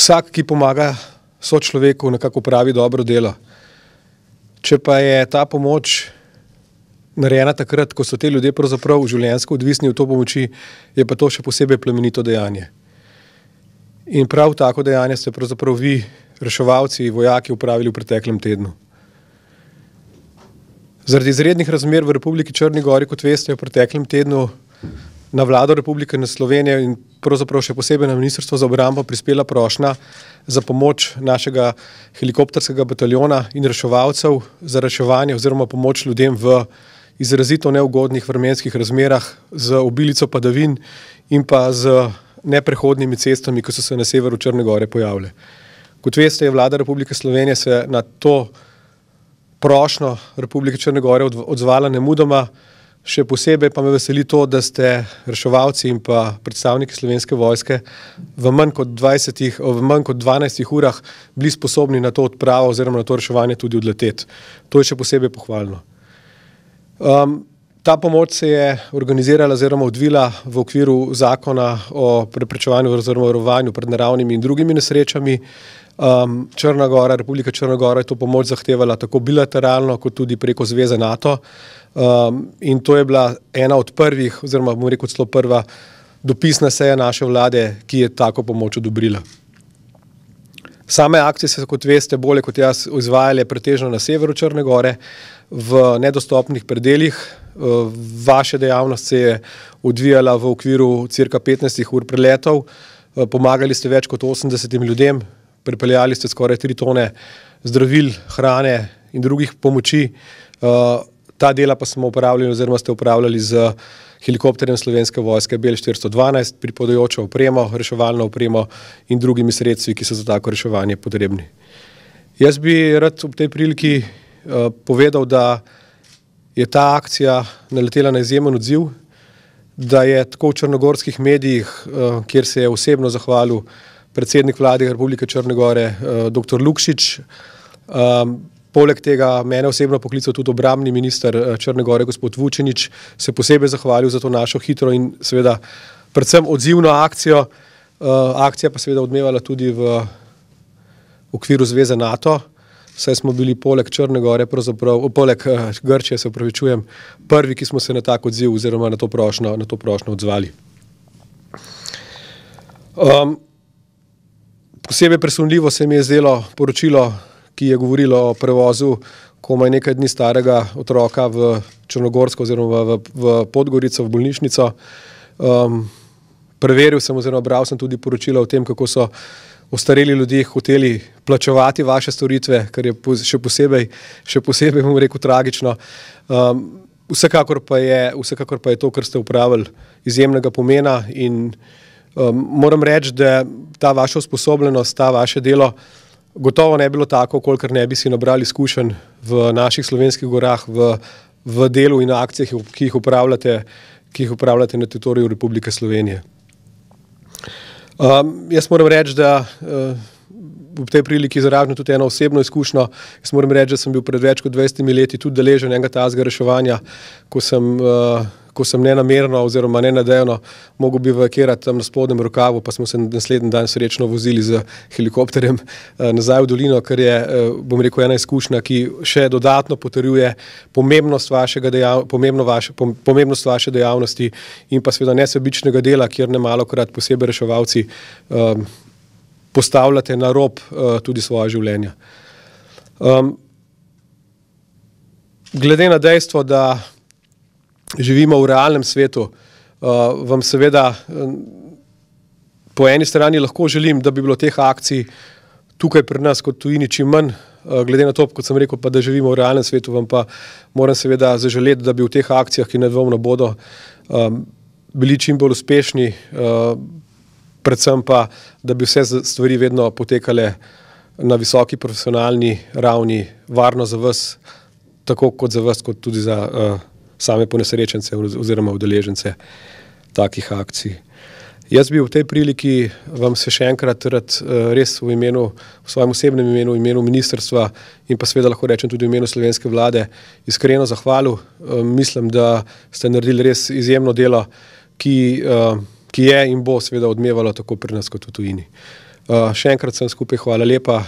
vsak, ki pomaga sočloveku, nekako pravi dobro delo. Če pa je ta pomoč narejena takrat, ko so te ljudje pravzaprav življenjsko odvisni od to pomoči, je pa to še posebej plemenito dejanje. In prav tako dejanje ste pravzaprav vi, reševalci, vojaki, upravili v preteklem tednu. Zaradi izrednih razmer v Republiki Črni Gori, kot veste, v preteklem tednu na vlado Republike Slovenije in pravzaprav še posebej na Ministrstvo za obrambo prispela prošnja za pomoč našega helikopterskega bataljona in reševalcev za reševanje oziroma pomoč ljudem v izrazito neugodnih vremenskih razmerah z obilico padavin in pa z neprehodnimi cestami, ki so se na severu Črne Gore pojavile. Kot veste, je vlada Republike Slovenije se na to prošnjo Republike Črne Gore odzvala nemudoma. Še posebej pa me veseli to, da ste reševalci in pa predstavniki Slovenske vojske v manj kot 12 urah bili sposobni na to odpravo oziroma na to reševanje tudi odleteti. To je še posebej pohvalno. Ta pomoč se je organizirala oziroma odvila v okviru zakona o preprečevanju oziroma varovanju pred naravnimi in drugimi nesrečami. Črna Gora, Republika Črna Gora je to pomoč zahtevala tako bilateralno kot tudi preko Zveze NATO. In to je bila ena od prvih, oziroma bom rekel celo prva dopisna seja naše vlade, ki je tako pomoč odobrila. Same akcije se, kot veste, bolje kot jaz izvajale pretežno na severu Črne Gore, v nedostopnih predelih. Vaša dejavnost se je odvijala v okviru cirka 15 ur preletov. Pomagali ste več kot 80 ljudem, pripeljali ste skoraj 3 tone zdravil, hrane in drugih pomoči. Ta dela pa smo upravljali oziroma ste upravljali z helikopterjem Slovenske vojske Bell 412, pripadajočo opremo, reševalno opremo in drugimi sredstvi, ki so za tako reševanje potrebni. Jaz bi rad ob tej priliki povedal, da je ta akcija naletela na izjemen odziv, da je tako v črnogorskih medijih, kjer se je osebno zahvalil predsednik vlade Republike Črne Gore, dr. Lukšič, poleg tega mene osebno poklical tudi obrambni minister Črne Gore, gospod Vučinić, se posebej zahvalil za to našo hitro in seveda predvsem odzivno akcijo. Akcija pa seveda odmevala tudi v okviru Zveze NATO, saj smo bili poleg Črne Gore, poleg Grčije, se opravičujem, prvi, ki smo se na tak odziv oziroma na to prošnjo odzvali. Posebej presunljivo se mi je zdelo poročilo, ki je govorilo o prevozu komaj nekaj dni starega otroka v Črnogorsko oziroma v Podgorico, v bolnišnico. Preveril sem oziroma bral sem tudi poročila o tem, kako so ostareli ljudje hoteli plačevati vaše storitve, kar je še posebej, bom rekel, tragično. Vsekakor pa je to, kar ste upravili, izjemnega pomena in moram reči, da ta vaša usposobljenost, ta vaše delo gotovo ne bilo tako, kolikor ne bi si nabrali izkušenj v naših slovenskih gorah, v delu in akcijah, ki jih upravljate na teritoriju Republike Slovenije. Jaz moram reči, da v tej priliki izražam tudi eno osebno izkušnjo. Jaz moram reči, da sem bil pred več kot 20 leti tudi deležen enega takega reševanja, ko sem nenamerno oziroma nenadejano mogel bivakirati tam na spodnjem rokavu, pa smo se naslednji dan srečno vozili z helikopterjem nazaj v dolino, kar je, bom rekel, ena izkušnja, ki še dodatno potrjuje pomembnost vaše dejavnosti in pa seveda nesebičnega dela, kjer nemalokrat posebej reševalci postavljate na rob tudi svoje življenja. Glede na dejstvo, da živimo v realnem svetu, vam seveda po eni strani lahko želim, da bi bilo teh akcij tukaj pri nas kot tujini čim manj, glede na to, kot sem rekel, pa da živimo v realnem svetu, vam pa moram seveda zaželeti, da bi v teh akcijah, ki nedvomno bodo, bili čim bolj uspešni, predvsem pa, da bi vse stvari vedno potekale na visoki profesionalni ravni, varno za vas, tako kot za vas, kot tudi za same ponesrečence oziroma udeležence takih akcij. Jaz bi v tej priliki vam se še enkrat rad res v svojem osebnem imenu, v imenu ministrstva in pa seveda lahko rečem tudi v imenu slovenske vlade iskreno zahvalil. Mislim, da ste naredili res izjemno delo, ki ki je in bo seveda odmevalo tako pri nas kot v tujini. Še enkrat sem skupaj hvala lepa